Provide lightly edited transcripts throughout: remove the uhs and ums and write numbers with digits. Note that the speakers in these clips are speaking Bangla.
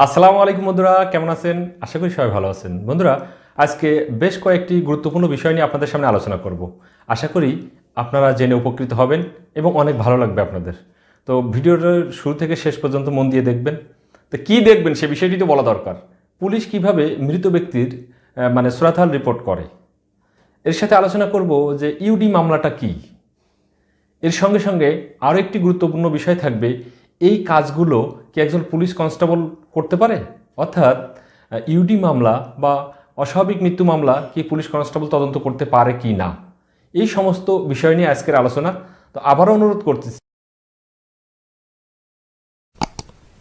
আসসালামু আলাইকুম বন্ধুরা, কেমন আছেন? আশা করি সবাই ভালো আছেন। বন্ধুরা, আজকে বেশ কয়েকটি গুরুত্বপূর্ণ বিষয় নিয়ে আপনাদের সামনে আলোচনা করব। আশা করি আপনারা জেনে উপকৃত হবেন এবং অনেক ভালো লাগবে আপনাদের। তো ভিডিওটার শুরু থেকে শেষ পর্যন্ত মন দিয়ে দেখবেন। তো কী দেখবেন সে বিষয়টি তো বলা দরকার। পুলিশ কিভাবে মৃত ব্যক্তির সুরাতহাল রিপোর্ট করে, এর সাথে আলোচনা করব যে ইউডি মামলাটা কি। এর সঙ্গে সঙ্গে আরও একটি গুরুত্বপূর্ণ বিষয় থাকবে, এই কাজগুলো কি একজন পুলিশ কনস্টেবল করতে পারে? অর্থাৎ ইউডি মামলা বা অস্বাভাবিক মৃত্যু মামলা কি পুলিশ কনস্টেবল তদন্ত করতে পারে কি না, এই সমস্ত বিষয় নিয়ে আজকের আলোচনা। তো আবারও অনুরোধ করতেছি,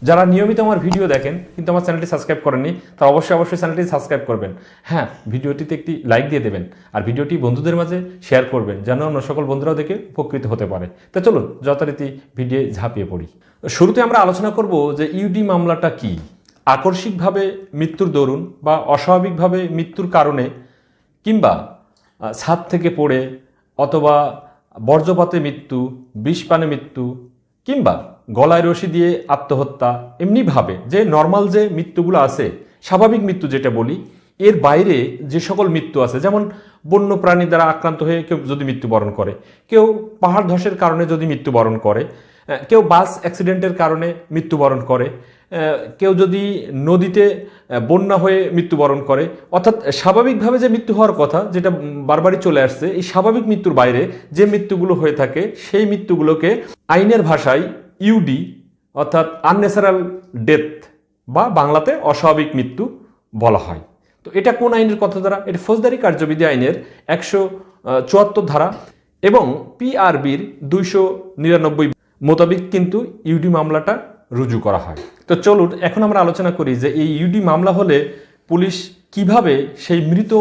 যারা নিয়মিত আমার ভিডিও দেখেন কিন্তু আমার চ্যানেলটি সাবস্ক্রাইব করেননি, তারা অবশ্যই চ্যানেলটি সাবস্ক্রাইব করবেন। হ্যাঁ, ভিডিওটিতে একটি লাইক দিয়ে দেবেন আর ভিডিওটি বন্ধুদের মাঝে শেয়ার করবেন, যেন অন্য সকল বন্ধুরাও দেখে উপকৃত হতে পারে। তো চলুন যথারীতি ভিডিও ঝাঁপিয়ে পড়ি। শুরুতে আমরা আলোচনা করব যে ইউডি মামলাটা কি। আকস্মিকভাবে মৃত্যুর দরুন বা অস্বাভাবিকভাবে মৃত্যুর কারণে কিংবা ছাদ থেকে পড়ে অথবা বর্জ্যপাতে মৃত্যু, বিষপানে মৃত্যু কিংবা গলায় রশি দিয়ে আত্মহত্যা, এমনিভাবে যে নর্মাল যে মৃত্যুগুলো আছে, স্বাভাবিক মৃত্যু যেটা বলি, এর বাইরে যে সকল মৃত্যু আছে, যেমন বন্য প্রাণী দ্বারা আক্রান্ত হয়ে কেউ যদি মৃত্যুবরণ করে, কেউ পাহাড় ধসের কারণে যদি মৃত্যুবরণ করে, কেউ বাস অ্যাক্সিডেন্টের কারণে মৃত্যুবরণ করে, কেউ যদি নদীতে বন্যা হয়ে মৃত্যুবরণ করে, অর্থাৎ স্বাভাবিকভাবে যে মৃত্যু হওয়ার কথা যেটা বারবারই চলে আসছে, এই স্বাভাবিক মৃত্যুর বাইরে যে মৃত্যুগুলো হয়ে থাকে সেই মৃত্যুগুলোকে আইনের ভাষায় ইউডি অর্থাৎ আনন্যাচারাল ডেথ বা বাংলাতে অস্বাভাবিক মৃত্যু বলা হয়। তো এটা কোন আইনের কথা দ্বারা? এটা ফৌজদারি কার্যবিধি আইনের 174 ধারা এবং পিআরবির 299 মোতাবেক কিন্তু ইউডি মামলাটা রুজু করা হয়। তো চলুন এখন আমরা আলোচনা করি যে এই ইউডি মামলা হলে পুলিশ কিভাবে সেই মৃত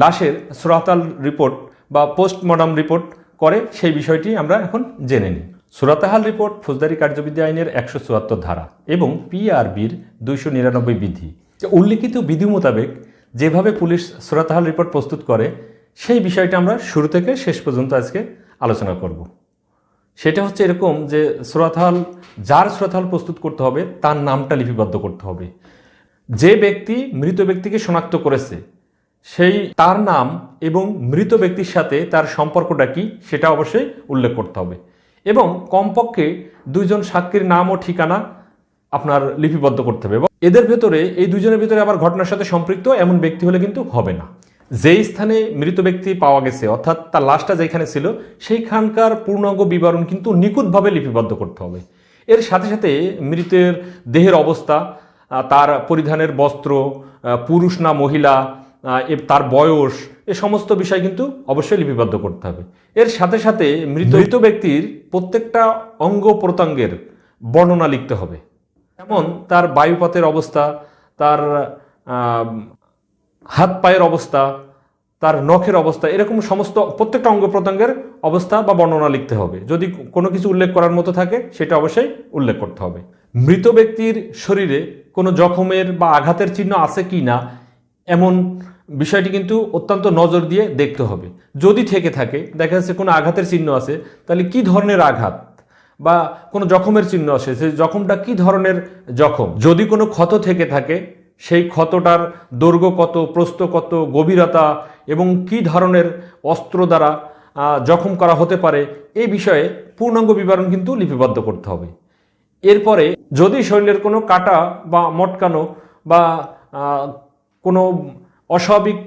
লাশের সুরাতহাল রিপোর্ট বা পোস্টমর্টম রিপোর্ট করে, সেই বিষয়টি আমরা এখন জেনে নিই। সুরাতহাল রিপোর্ট ফৌজদারি কার্যবিধি আইনের 174 ধারা এবং পিআরবির 299 বিধি, উল্লিখিত বিধি মোতাবেক যেভাবে পুলিশ সুরাতহাল রিপোর্ট প্রস্তুত করে সেই বিষয়টা আমরা শুরু থেকে শেষ পর্যন্ত আজকে আলোচনা করব। সেটা হচ্ছে এরকম যে যার সুরাতহাল প্রস্তুত করতে হবে তার নামটা লিপিবদ্ধ করতে হবে। যে ব্যক্তি মৃত ব্যক্তিকে শনাক্ত করেছে সেই তার নাম এবং মৃত ব্যক্তির সাথে তার সম্পর্কটা কি সেটা অবশ্যই উল্লেখ করতে হবে এবং কমপক্ষে 2 জন সাক্ষীর নাম ও ঠিকানা আপনার লিপিবদ্ধ করতে হবে। এবং এদের ভেতরে এই 2 জনের ভেতরে আবার ঘটনার সাথে সম্পৃক্ত এমন ব্যক্তি হলে কিন্তু হবে না। যেই স্থানে মৃত ব্যক্তি পাওয়া গেছে অর্থাৎ তার লাশটা যেখানে ছিল সেইখানকার পূর্ণাঙ্গ বিবরণ কিন্তু নিখুঁতভাবে লিপিবদ্ধ করতে হবে। এর সাথে সাথে মৃতের দেহের অবস্থা, তার পরিধানের বস্ত্র, পুরুষ না মহিলা, তার বয়স, এ সমস্ত বিষয় কিন্তু অবশ্যই লিপিবদ্ধ করতে হবে। এর সাথে সাথে মৃত ব্যক্তির প্রত্যেকটা অঙ্গ প্রত্যঙ্গের বর্ণনা লিখতে হবে, যেমন তার বায়ুপথের অবস্থা, তার হাত পায়ের অবস্থা, তার নখের অবস্থা, এরকম সমস্ত প্রত্যেকটা অঙ্গ প্রত্যঙ্গের অবস্থা বা বর্ণনা লিখতে হবে। যদি কোনো কিছু উল্লেখ করার মতো থাকে সেটা অবশ্যই উল্লেখ করতে হবে। মৃত ব্যক্তির শরীরে কোনো জখমের বা আঘাতের চিহ্ন আছে কি না এমন বিষয়টি কিন্তু অত্যন্ত নজর দিয়ে দেখতে হবে। যদি থেকে থাকে, দেখা যাচ্ছে কোনো আঘাতের চিহ্ন আছে, তাহলে কি ধরনের আঘাত, বা কোনো জখমের চিহ্ন আছে, সেই জখমটা কি ধরনের জখম। যদি কোনো ক্ষত থেকে থাকে সেই ক্ষতটার দৈর্ঘ্য কত, প্রস্থ কত, গভীরতা এবং কি ধরনের অস্ত্র দ্বারা জখম করা হতে পারে, এই বিষয়ে পূর্ণাঙ্গ বিবরণ কিন্তু লিপিবদ্ধ করতে হবে। এরপরে যদি শরীরের কোনো কাটা বা মটকানো বা কোনো অস্বাভাবিক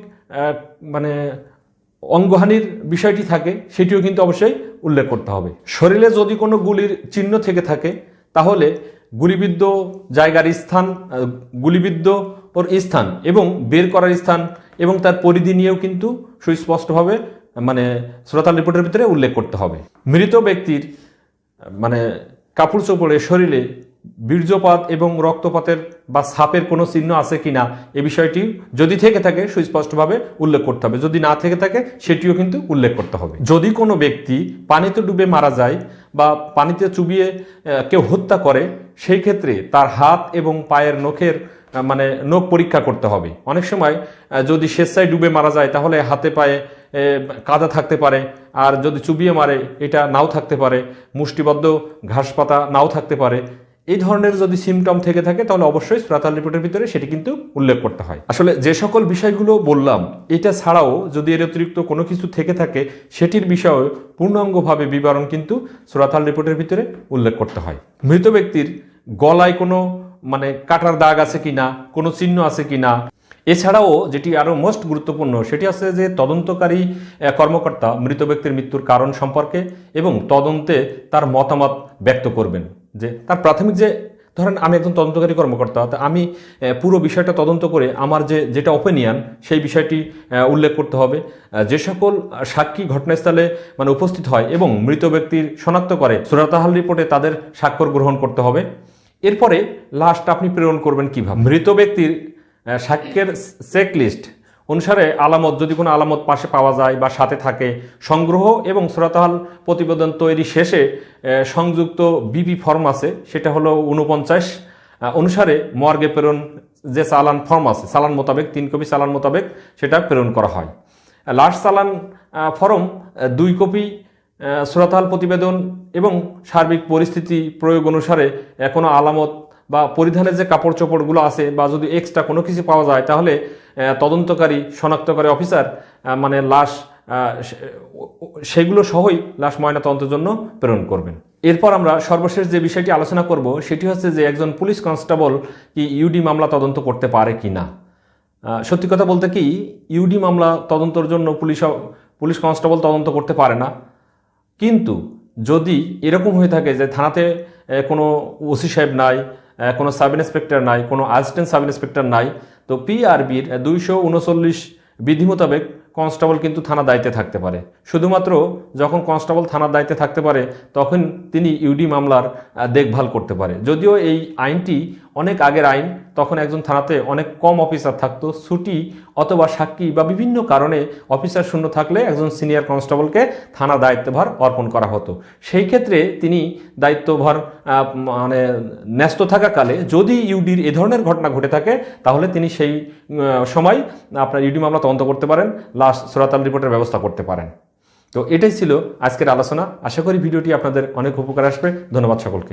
অঙ্গহানির বিষয়টি থাকে সেটিও কিন্তু অবশ্যই উল্লেখ করতে হবে। শরীরে যদি কোনো গুলির চিহ্ন থেকে থাকে তাহলে গুলিবিদ্ধ জায়গার স্থান, গুলিবিদ্ধ ওর স্থান এবং বের করার স্থান এবং তার পরিধি নিয়েও কিন্তু সুস্পষ্টভাবে সুরাতহাল রিপোর্টের ভিতরে উল্লেখ করতে হবে। মৃত ব্যক্তির কাপড় চোপড়ে শরীরে বীর্যপাত এবং রক্তপাতের বা ছাপের কোনো চিহ্ন আছে কিনা এ বিষয়টি যদি থেকে থাকে সুস্পষ্টভাবে উল্লেখ করতে হবে। যদি না থেকে থাকে সেটিও কিন্তু উল্লেখ করতে হবে। যদি কোনো ব্যক্তি পানিতে ডুবে মারা যায় বা পানিতে চুবিয়ে কেউ হত্যা করে, সেই ক্ষেত্রে তার হাত এবং পায়ের নখের নখ পরীক্ষা করতে হবে। অনেক সময় যদি স্বেচ্ছায় ডুবে মারা যায় তাহলে হাতে পায়ে কাদা থাকতে পারে, আর যদি চুবিয়ে মারে এটা নাও থাকতে পারে, মুষ্টিবদ্ধ ঘাস পাতা নাও থাকতে পারে। এই ধরনের যদি সিমটম থেকে থাকে তাহলে অবশ্যই সূরাত আল রিপোর্টের ভিতরে সেটি কিন্তু উল্লেখ করতে হয়। আসলে যে সকল বিষয়গুলো বললাম এটা ছাড়াও যদি এর অতিরিক্ত কোনো কিছু থেকে থাকে সেটির বিষয়ে পূর্ণাঙ্গভাবে বিবরণ কিন্তু সূরাত আল রিপোর্টের ভিতরে উল্লেখ করতে হয়। মৃত ব্যক্তির গলায় কোনো কাটার দাগ আছে কিনা, কোনো চিহ্ন আছে কিনা, এছাড়াও যেটি আরো মোস্ট গুরুত্বপূর্ণ সেটি আছে যে তদন্তকারী কর্মকর্তা মৃত ব্যক্তির মৃত্যুর কারণ সম্পর্কে এবং তদন্তে তার মতামত ব্যক্ত করবেন। যে তার প্রাথমিক যে ধরেন আমি একজন তদন্তকারী কর্মকর্তা, আমি পুরো বিষয়টা তদন্ত করে আমার যেটা ওপিনিয়ন সেই বিষয়টি উল্লেখ করতে হবে। যে সকল সাক্ষী ঘটনাস্থলে উপস্থিত হয় এবং মৃত ব্যক্তির শনাক্ত করে সূরাত আল রিপোর্টে তাদের স্বাক্ষর গ্রহণ করতে হবে। এরপরে লাস্ট আপনি প্রেরণ করবেন কিভাবে? মৃত ব্যক্তির সাক্ষ্যের চেকলিস্ট অনুসারে আলামত, যদি কোনো আলামত পাশে পাওয়া যায় বা সাথে থাকে, সংগ্রহ এবং সূরাত আল প্রতিবেদন তৈরি শেষে সংযুক্ত বিপি ফর্ম আছে, সেটা হলো 49 অনুসারে মর্গে প্রেরণ যে চালান ফর্ম আছে, চালান মোতাবেক 3 কপি চালান মোতাবেক সেটা প্রেরণ করা হয়। লাস্ট চালান ফর্ম 2 কপি সূরাত আল প্রতিবেদন এবং সার্বিক পরিস্থিতি প্রয়োগ অনুসারে কোনো আলামত বা পরিধানের যে কাপড় চোপড়গুলো আছে বা যদি এক্সট্রা কোনো কিছু পাওয়া যায় তাহলে তদন্তকারী শনাক্তকারী অফিসার লাশ সেগুলো সহই লাশ ময়নাতদন্তের জন্য প্রেরণ করবেন। এরপর আমরা সর্বশেষ যে বিষয়টি আলোচনা করব সেটি হচ্ছে যে একজন পুলিশ কনস্টেবল কি ইউডি মামলা তদন্ত করতে পারে কি না। সত্যি কথা বলতে কি, ইউডি মামলা তদন্তের জন্য পুলিশ কনস্টেবল তদন্ত করতে পারে না। কিন্তু যদি এরকম হয়ে থাকে যে থানাতে কোনো ওসি সাহেব নাই, কোনো সাব ইন্সপেক্টর নাই, কোনো অ্যাসিস্ট্যান্ট সাব ইন্সপেক্টর নাই, তো পিআরবির 239 বিধি মোতাবেক কনস্টেবল কিন্তু থানা দায়িত্বে থাকতে পারে। শুধুমাত্র যখন কনস্টেবল থানার দায়িত্বে থাকতে পারে তখন তিনি ইউডি মামলার দেখভাল করতে পারে। যদিও এই আইনটি অনেক আগের আইন, তখন একজন থানাতে অনেক কম অফিসার থাকতো, ছুটি অথবা সাক্ষী বা বিভিন্ন কারণে অফিসার শূন্য থাকলে একজন সিনিয়র কনস্টেবলকে থানা দায়িত্বভার অর্পণ করা হতো। সেই ক্ষেত্রে তিনি দায়িত্বভার ন্যস্ত থাকাকালে যদি ইউডির এ ধরনের ঘটনা ঘটে থাকে তাহলে তিনি সেই সময় আপনার ইউডি মামলা তদন্ত করতে পারেন, লাস্ট সূরাত আল রিপোর্টের ব্যবস্থা করতে পারেন। তো এটাই ছিল আজকের আলোচনা। আশা করি ভিডিওটি আপনাদের অনেক উপকার আসবে। ধন্যবাদ সকলকে।